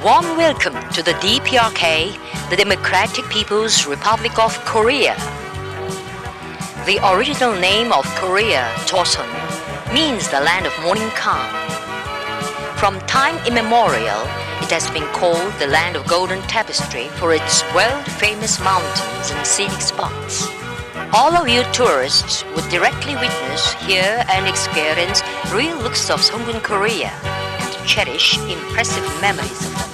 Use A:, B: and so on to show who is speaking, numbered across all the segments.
A: Warm welcome to the DPRK, the Democratic People's Republic of Korea. The original name of Korea, Joseon, means the land of morning calm. From time immemorial, it has been called the land of golden tapestry for its world-famous mountains and scenic spots. All of you tourists would directly witness, hear and experience real looks of Songun, Korea and cherish impressive memories of them.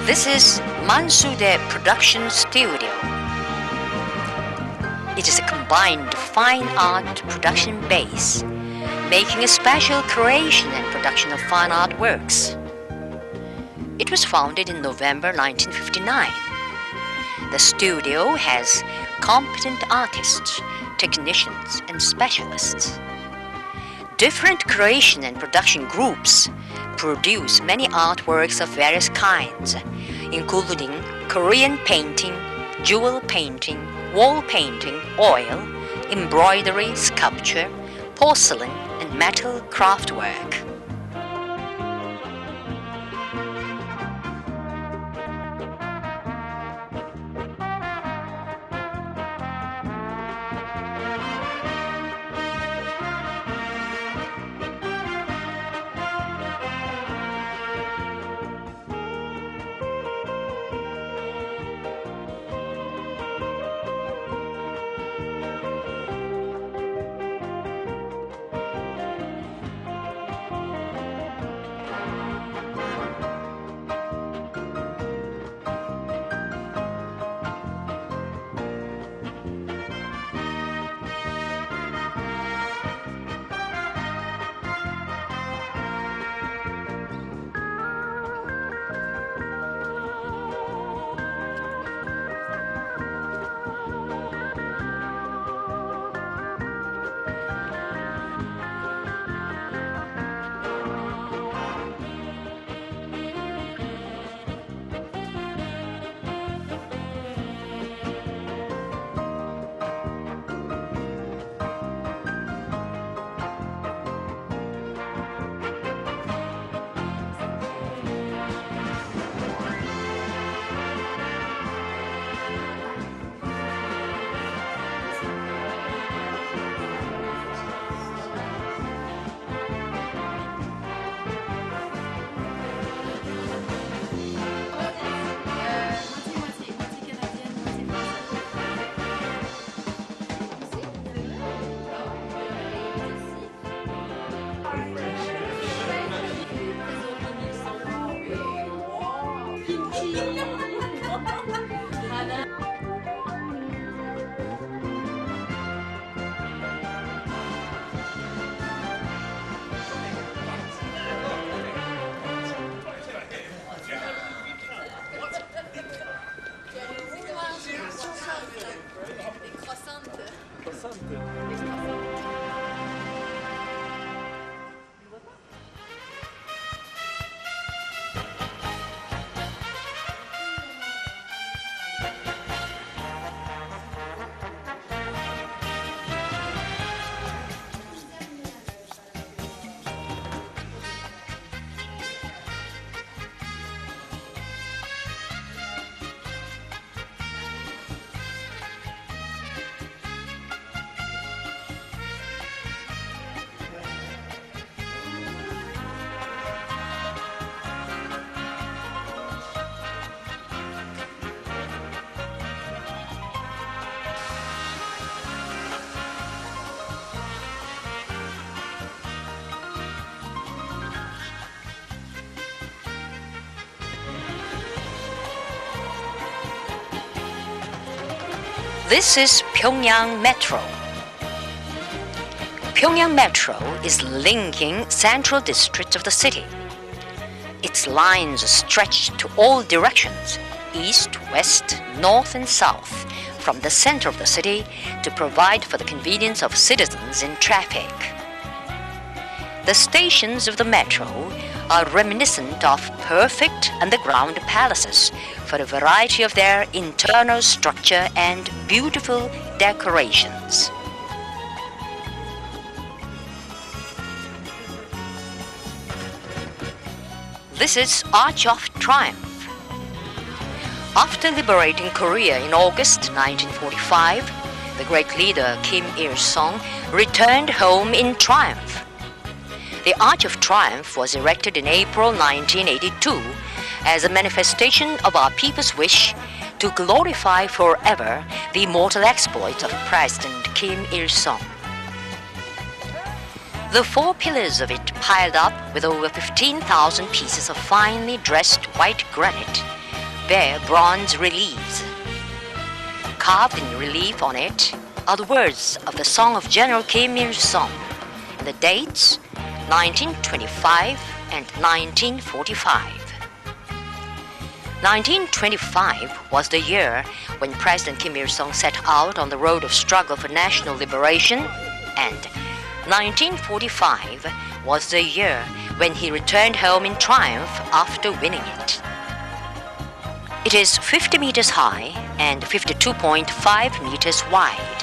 A: This is Mansudae Production Studio. It is a combined fine art production base, making a special creation and production of fine art works. It was founded in November 1959. The studio has competent artists, technicians, and specialists. Different creation and production groups produce many artworks of various kinds, including Korean painting, jewel painting, wall painting, oil, embroidery, sculpture, porcelain, and metal craftwork. This is Pyongyang Metro. Pyongyang Metro is linking central districts of the city. Its lines stretch to all directions, east, west, north, and south, from the center of the city to provide for the convenience of citizens in traffic. The stations of the metro are reminiscent of perfect underground palaces for a variety of their internal structure and beautiful decorations. This is Arch of Triumph. After liberating Korea in August 1945, the great leader Kim Il-sung returned home in triumph. The Arch of Triumph was erected in April 1982 as a manifestation of our people's wish to glorify forever the immortal exploits of President Kim Il-sung. The four pillars of it, piled up with over 15,000 pieces of finely dressed white granite, bear bronze reliefs. Carved in relief on it are the words of the song of General Kim Il-sung, and the dates 1925 and 1945. 1925 was the year when President Kim Il-sung set out on the road of struggle for national liberation, and 1945 was the year when he returned home in triumph after winning it. It is 50 meters high and 52.5 meters wide.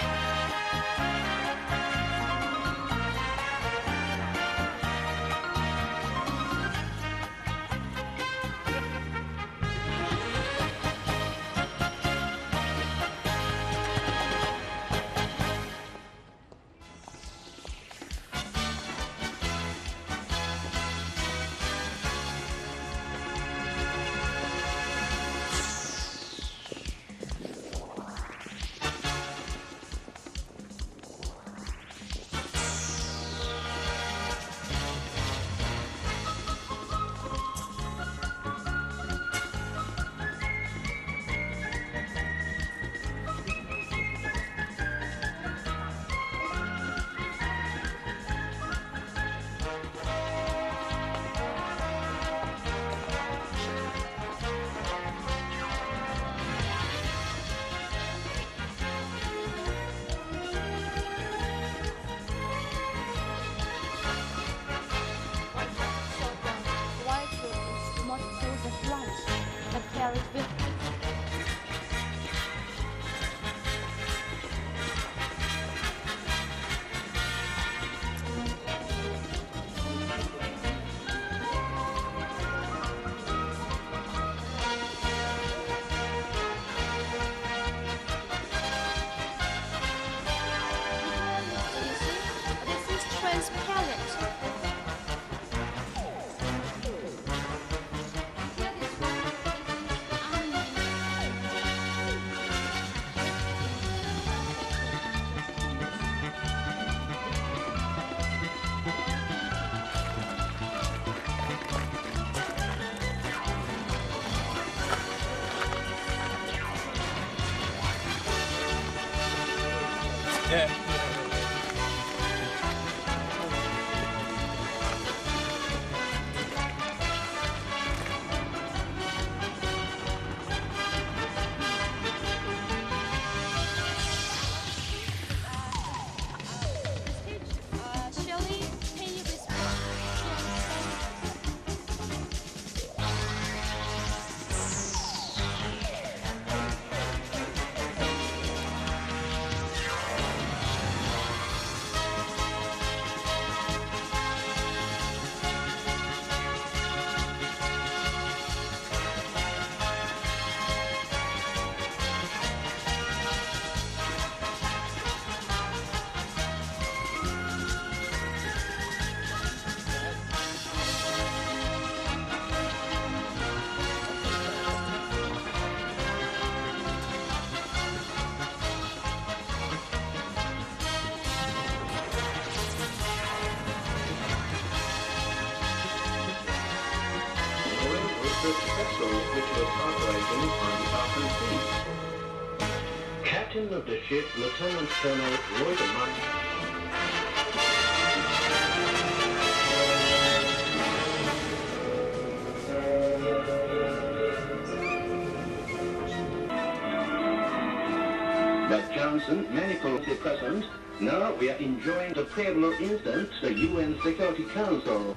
B: Which was operating on the open sea. Captain of the ship, Lieutenant Colonel Roy de But Johnson manacled the present. Now we are enjoying the Pueblo instance, the UN Security Council.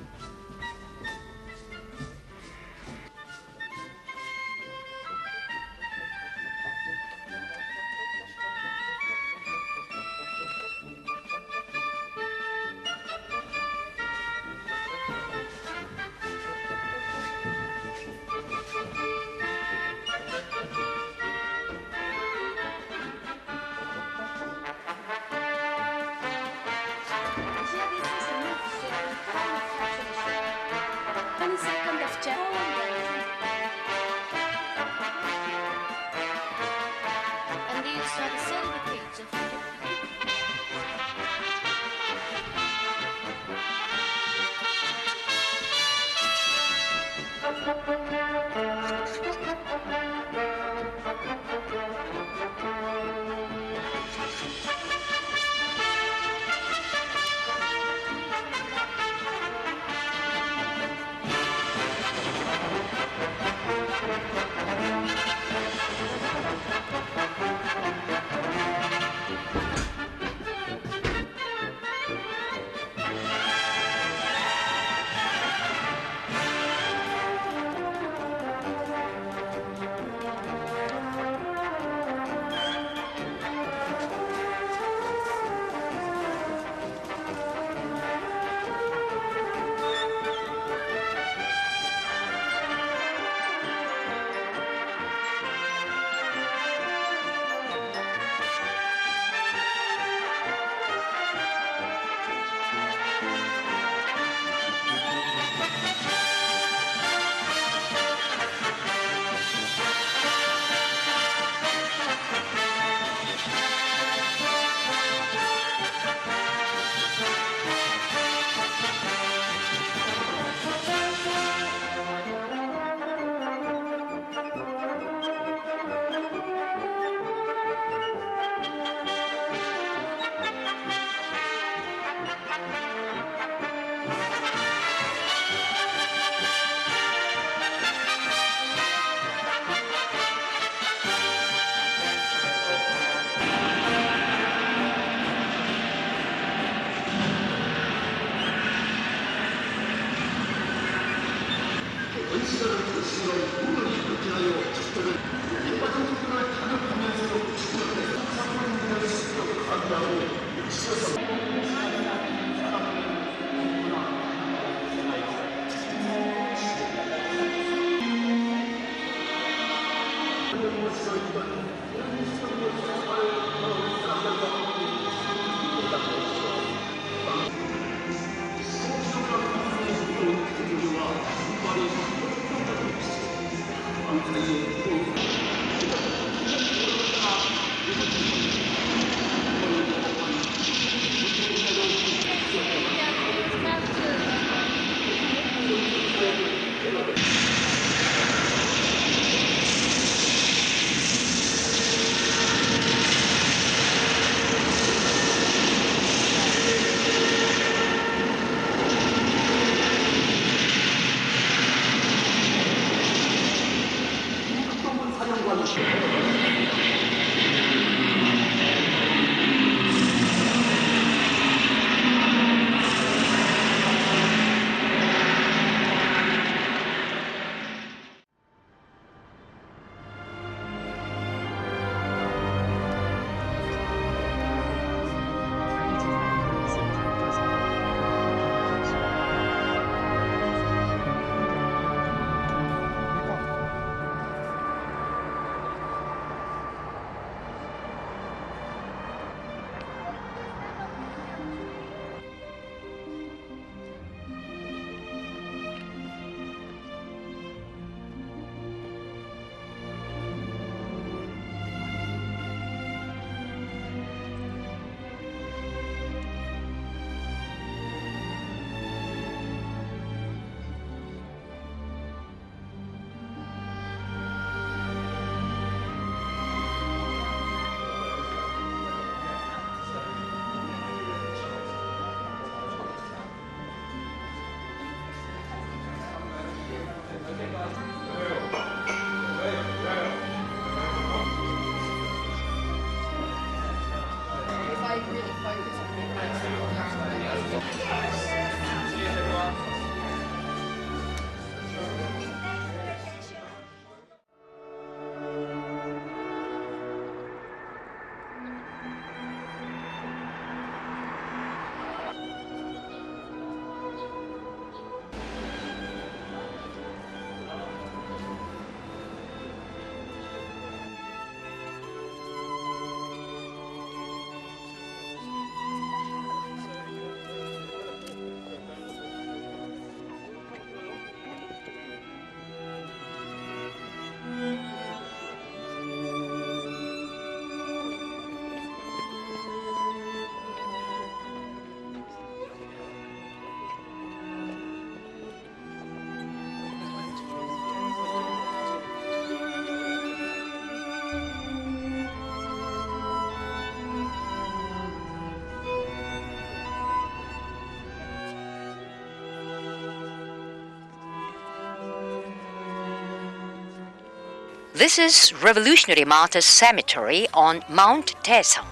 A: This is Revolutionary Martyrs Cemetery on Mount Taesong.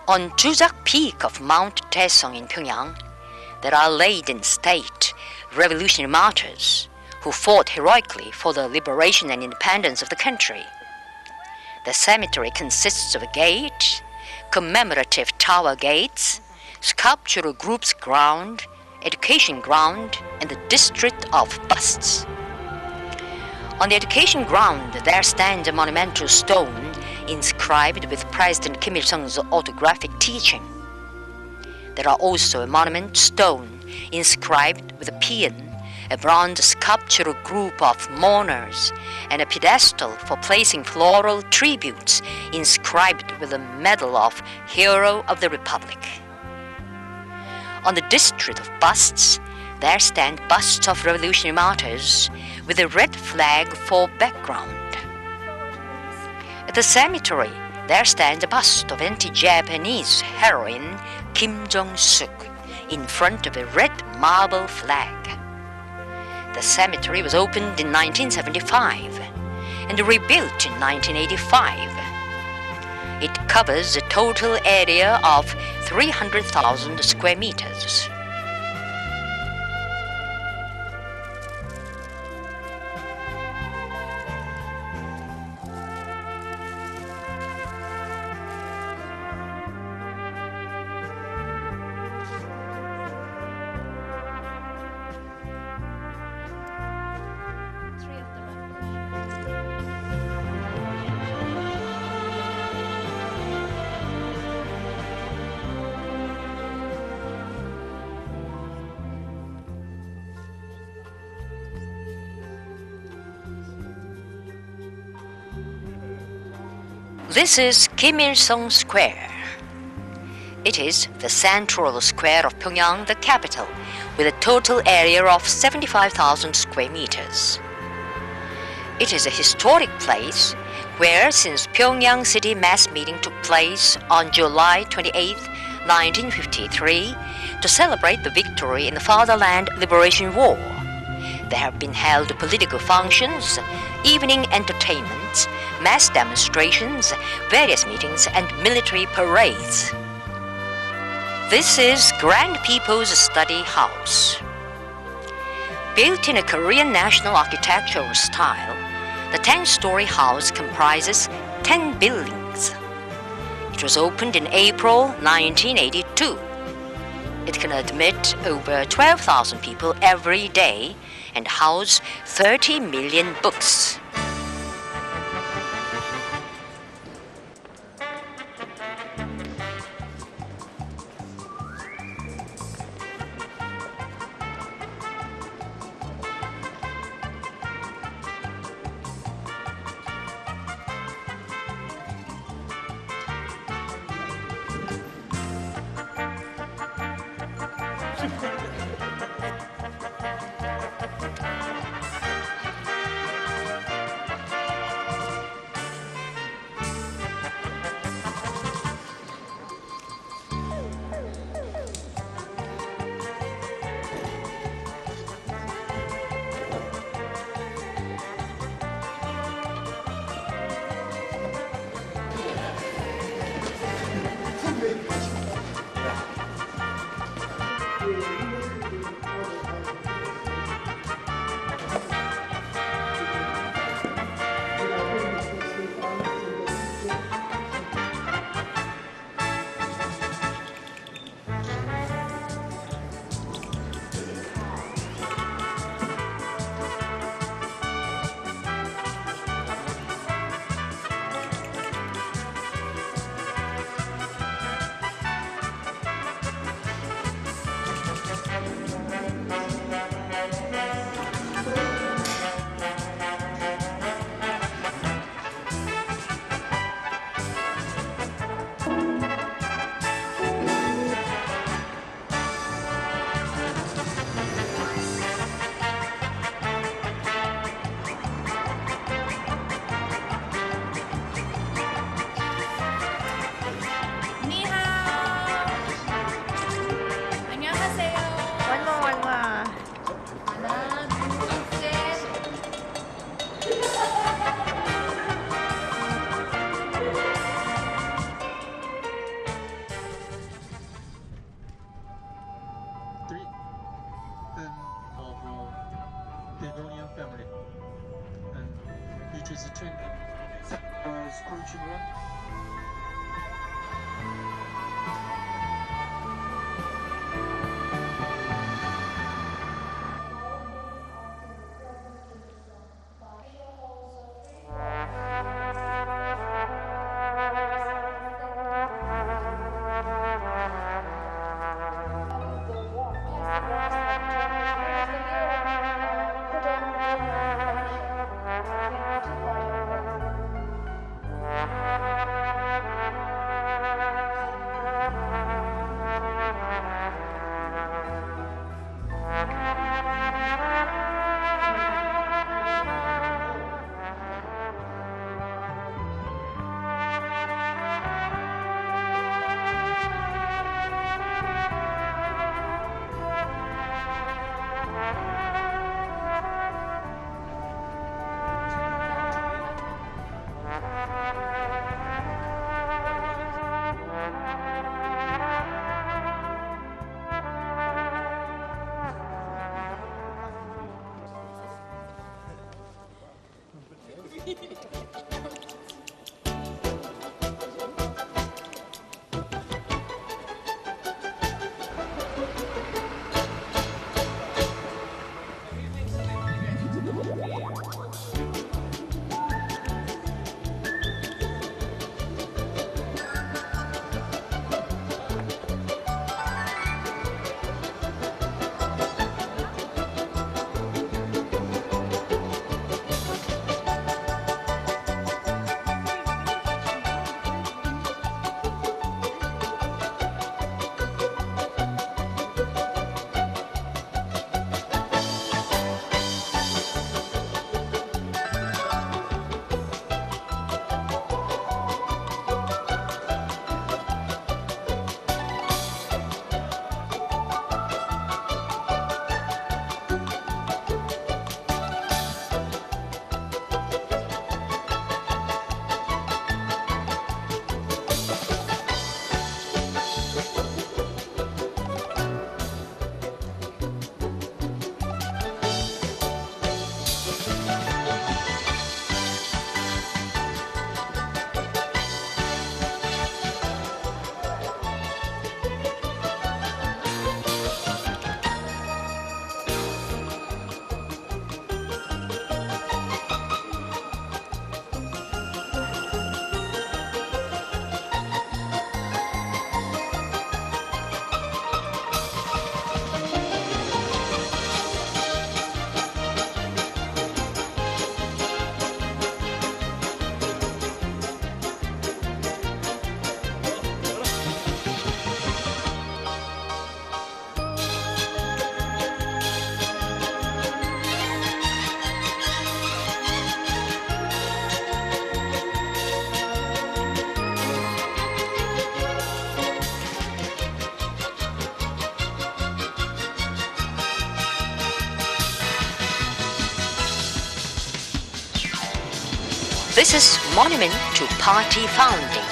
A: On Chuseok Peak of Mount Taesong in Pyongyang, there are laid in state revolutionary martyrs who fought heroically for the liberation and independence of the country. The cemetery consists of a gate, commemorative tower gates, sculptural groups ground, education ground, and the district of busts. On the education ground, there stands a monumental stone inscribed with President Kim Il-sung's autographic teaching. There are also a monument stone inscribed with a paean, a bronze sculptural group of mourners, and a pedestal for placing floral tributes inscribed with the medal of Hero of the Republic. On the district of busts, there stand busts of revolutionary martyrs with a red flag for background. At the cemetery, there stands a bust of anti-Japanese heroine Kim Jong-suk in front of a red marble flag. The cemetery was opened in 1975 and rebuilt in 1985. It covers a total area of 300,000 square meters. This is Kim Il-sung Square. It is the central square of Pyongyang, the capital, with a total area of 75,000 square meters. It is a historic place where, since Pyongyang City mass meeting took place on July 28, 1953, to celebrate the victory in the Fatherland Liberation War, there have been held political functions, evening entertainments, mass demonstrations, various meetings, and military parades. This is Grand People's Study House. Built in a Korean national architectural style, the 10-story house comprises 10 buildings. It was opened in April 1982. It can admit over 12,000 people every day and house 30 million books.
C: Devonian family, and which is 20 school children.
A: This is monument to party founding.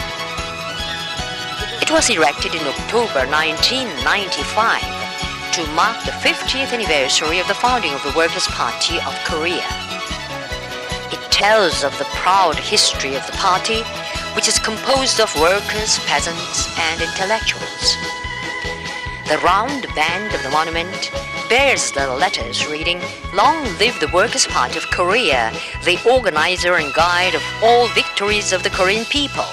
A: It was erected in October 1995 to mark the 50th anniversary of the founding of the Workers' Party of Korea. It tells of the proud history of the party, which is composed of workers, peasants, and intellectuals. The round band of the monument bears the letters reading, "Long live the Workers' Party of Korea, the organizer and guide of all victories of the Korean people."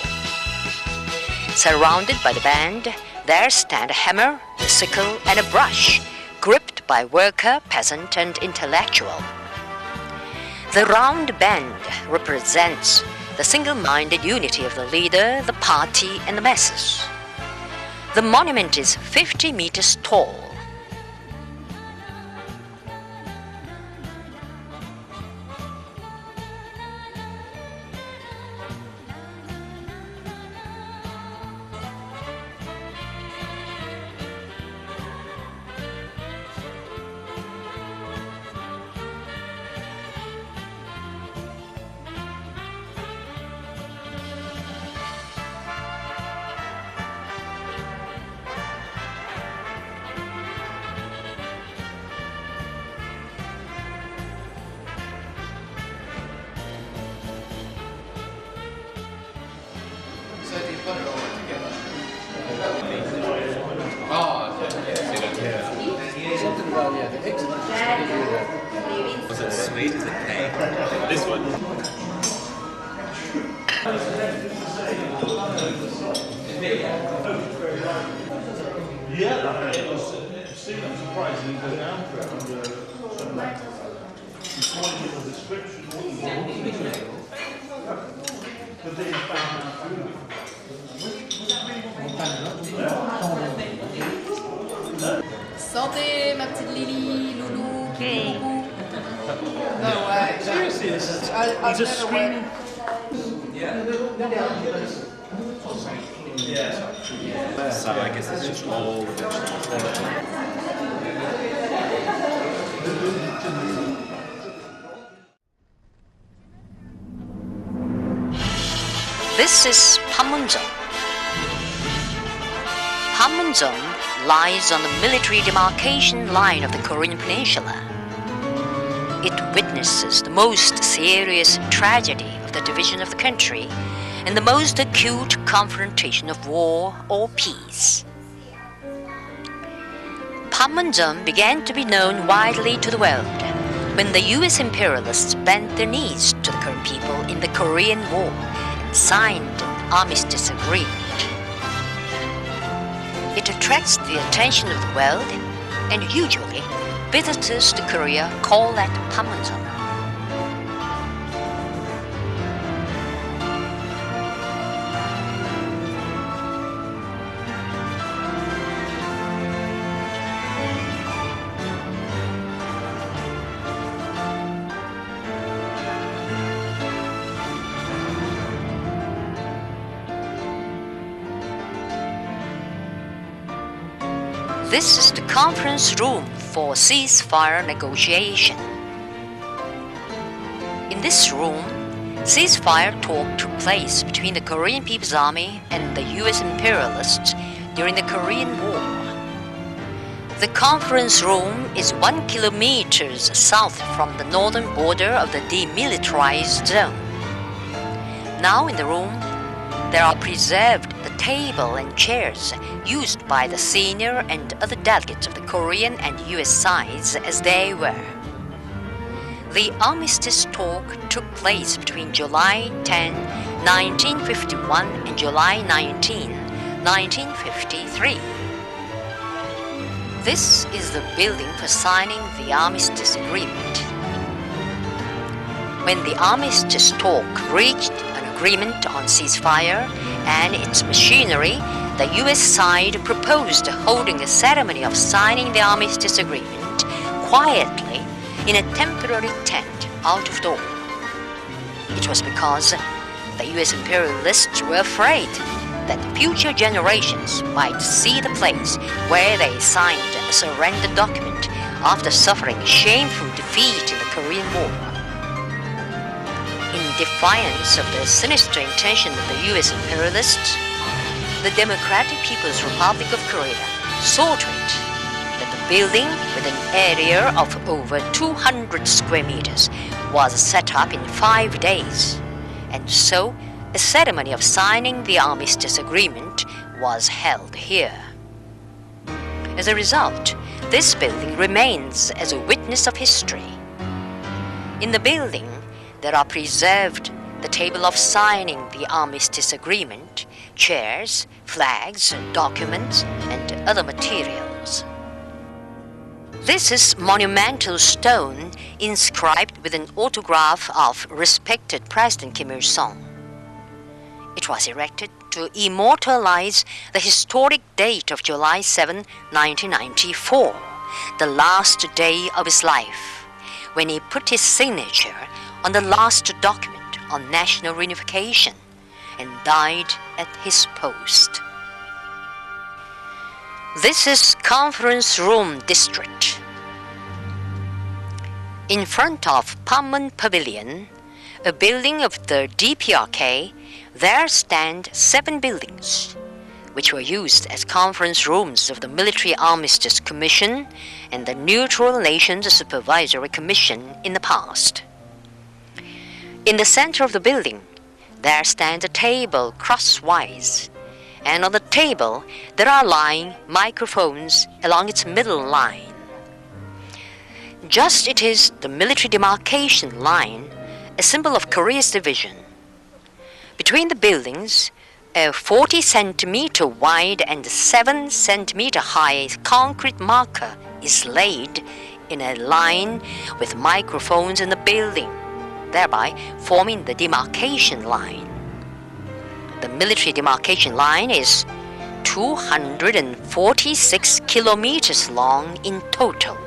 A: Surrounded by the band, there stand a hammer, a sickle, and a brush, gripped by worker, peasant, and intellectual. The round band represents the single-minded unity of the leader, the party, and the masses. The monument is 50 meters tall.
D: Was it sweet? Is it cake? This one.
E: Yeah, it was surprisingly go down for it under the description. But then found out
F: Santé, ma petite Lily, Loulou, Coucou. No way.
E: seriously,
F: I've never went.
D: So I guess it's just all the vegetables.
A: This is Panmunjom. Panmunjom lies on the military demarcation line of the Korean Peninsula. It witnesses the most serious tragedy of the division of the country and the most acute confrontation of war or peace. Panmunjom began to be known widely to the world when the US imperialists bent their knees to the Korean people in the Korean War and signed an armistice agreement. It attracts the attention of the world, and usually visitors to Korea call that Panmunjom. This is the conference room for ceasefire negotiation. In this room, ceasefire talk took place between the Korean People's Army and the US imperialists during the Korean War. The conference room is 1 kilometer south from the northern border of the demilitarized zone. Now in the room, there are preserved the table and chairs used by the senior and other delegates of the Korean and US sides as they were. The armistice talk took place between July 10, 1951 and July 19, 1953. This is the building for signing the armistice agreement. When the armistice talk reached an agreement on ceasefire and its machinery, the US side proposed holding a ceremony of signing the armistice agreement quietly in a temporary tent out of door. It was because the US imperialists were afraid that future generations might see the place where they signed a surrender document after suffering shameful defeat in the Korean War. In defiance of the sinister intention of the US imperialists, the Democratic People's Republic of Korea saw to it that the building with an area of over 200 square meters was set up in 5 days, and so a ceremony of signing the armistice agreement was held here. As a result, this building remains as a witness of history. In the building, there are preserved the table of signing the armistice agreement, chairs, flags, documents, and other materials. This is monumental stone inscribed with an autograph of respected President Kim Il-sung. It was erected to immortalize the historic date of July 7, 1994, the last day of his life, when he put his signature on the last document on national reunification and died at his post. This is Conference Room District. In front of Panmun Pavilion, a building of the DPRK, there stand 7 buildings, which were used as conference rooms of the Military Armistice Commission and the Neutral Nations Supervisory Commission in the past. In the center of the building, there stands a table crosswise, and on the table there are lying microphones along its middle line. Just it is the military demarcation line, a symbol of Korea's division. Between the buildings, a 40 centimeter wide and 7 centimeter high concrete marker is laid in a line with microphones in the building, thereby forming the demarcation line. The military demarcation line is 246 kilometers long in total.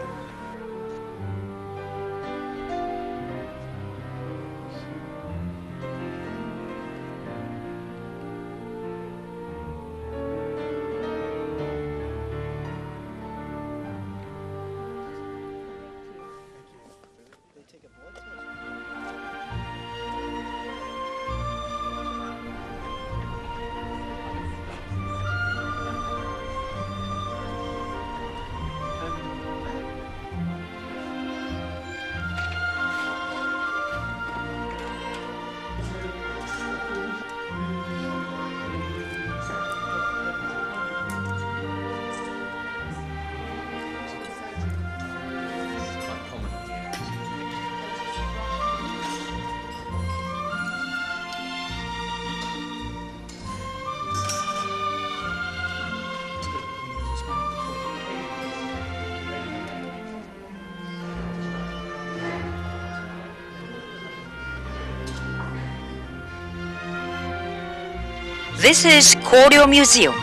A: This is Koryo Museum.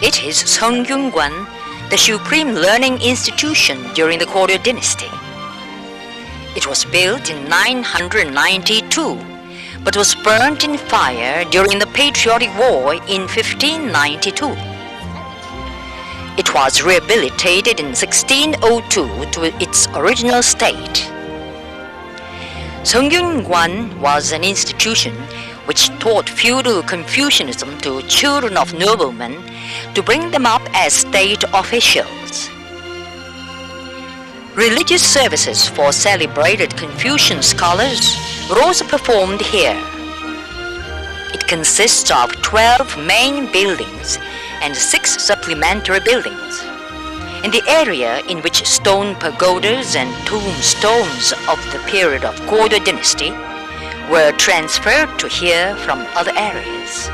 A: It is Seongyungwan, the supreme learning institution during the Koryo dynasty. It was built in 992, but was burnt in fire during the Patriotic War in 1592. It was rehabilitated in 1602 to its original state. Seongyungwan was an institution which taught feudal Confucianism to children of noblemen to bring them up as state officials. Religious services for celebrated Confucian scholars were also performed here. It consists of 12 main buildings and 6 supplementary buildings. In the area in which stone pagodas and tombstones of the period of Goryeo dynasty were transferred to here from other areas.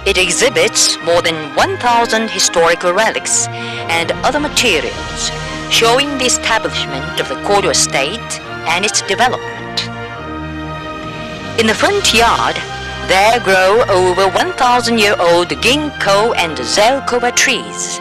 A: It exhibits more than 1,000 historical relics and other materials showing the establishment of the Goryeo state and its development. In the front yard, there grow over 1,000-year-old ginkgo and zelkova trees.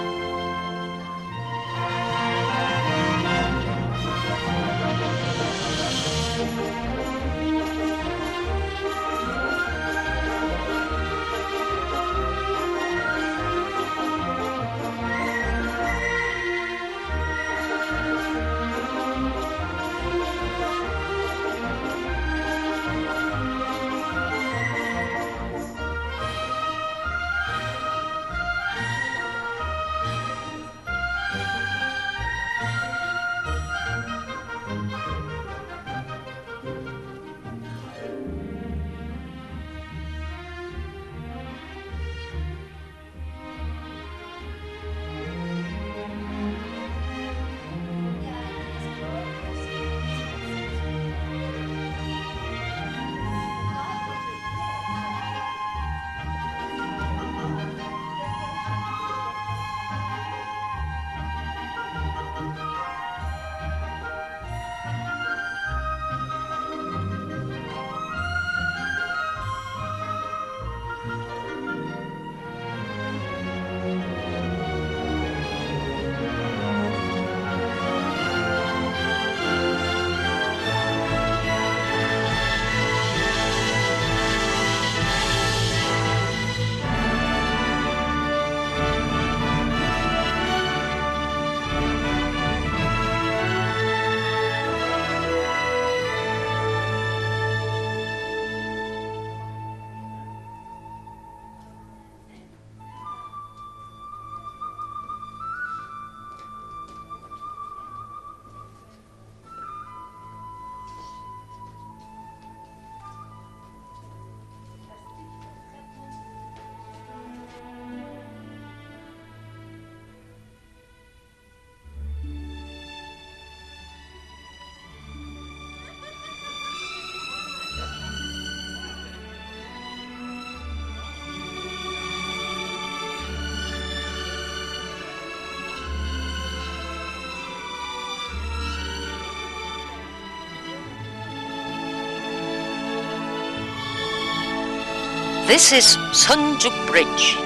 A: This is Seonjuk Bridge.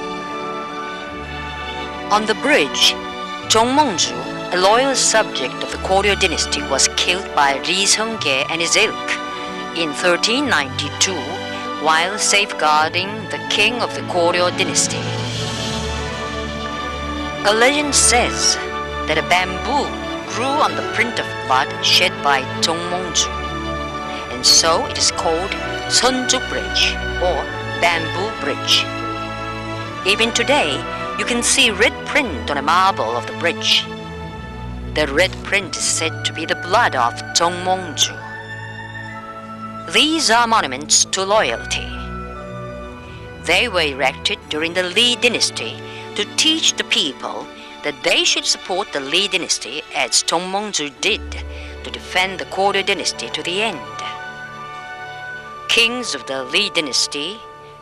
A: On the bridge, Jongmongju, a loyal subject of the Koryo dynasty, was killed by Ri Seong-ge and his ilk in 1392 while safeguarding the king of the Koryo dynasty. A legend says that a bamboo grew on the print of blood shed by Jongmongju, and so it is called Seonjuk Bridge or Bamboo Bridge. Even today, you can see red print on a marble of the bridge. The red print is said to be the blood of Jongmongju. These are monuments to loyalty. They were erected during the Lee dynasty to teach the people that they should support the Lee dynasty as Jongmongju did to defend the Koryo dynasty to the end. Kings of the Lee dynasty,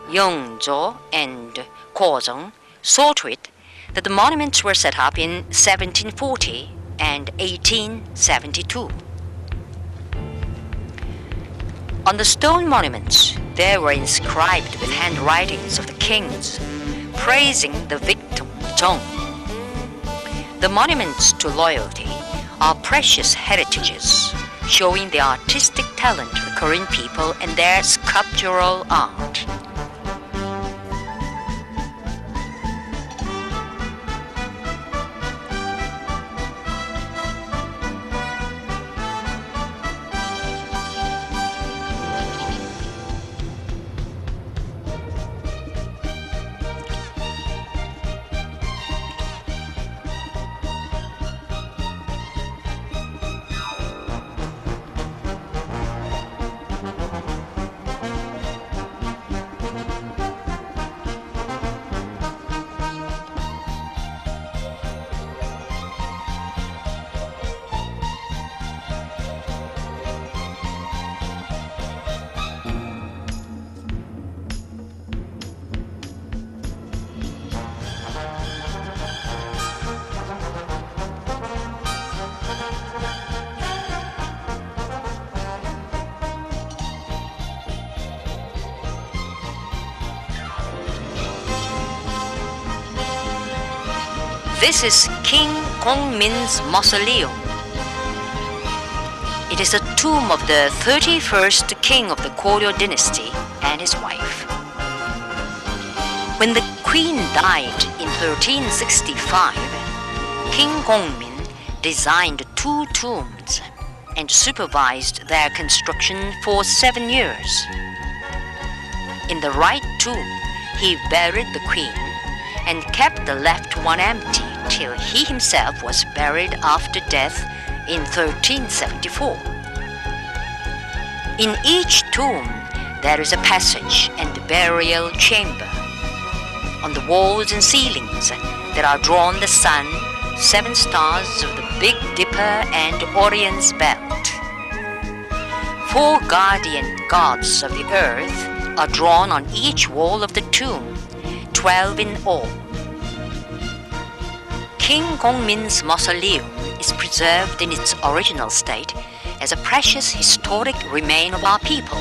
A: Yeongjo and Gojong, saw to it that the monuments were set up in 1740 and 1872. On the stone monuments, they were inscribed with handwritings of the kings, praising the victim Jong. The monuments to loyalty are precious heritages, showing the artistic talent of the Korean people and their sculptural art. This is King Gongmin's mausoleum. It is the tomb of the 31st king of the Koryo dynasty and his wife. When the queen died in 1365, King Gongmin designed 2 tombs and supervised their construction for 7 years. In the right tomb, he buried the queen and kept the left one empty till he himself was buried after death in 1374. In each tomb, there is a passage and burial chamber. On the walls and ceilings, there are drawn the sun, 7 stars of the Big Dipper and Orion's belt. 4 guardian gods of the earth are drawn on each wall of the tomb, 12 in all. King Gongmin's mausoleum is preserved in its original state as a precious historic remain of our people.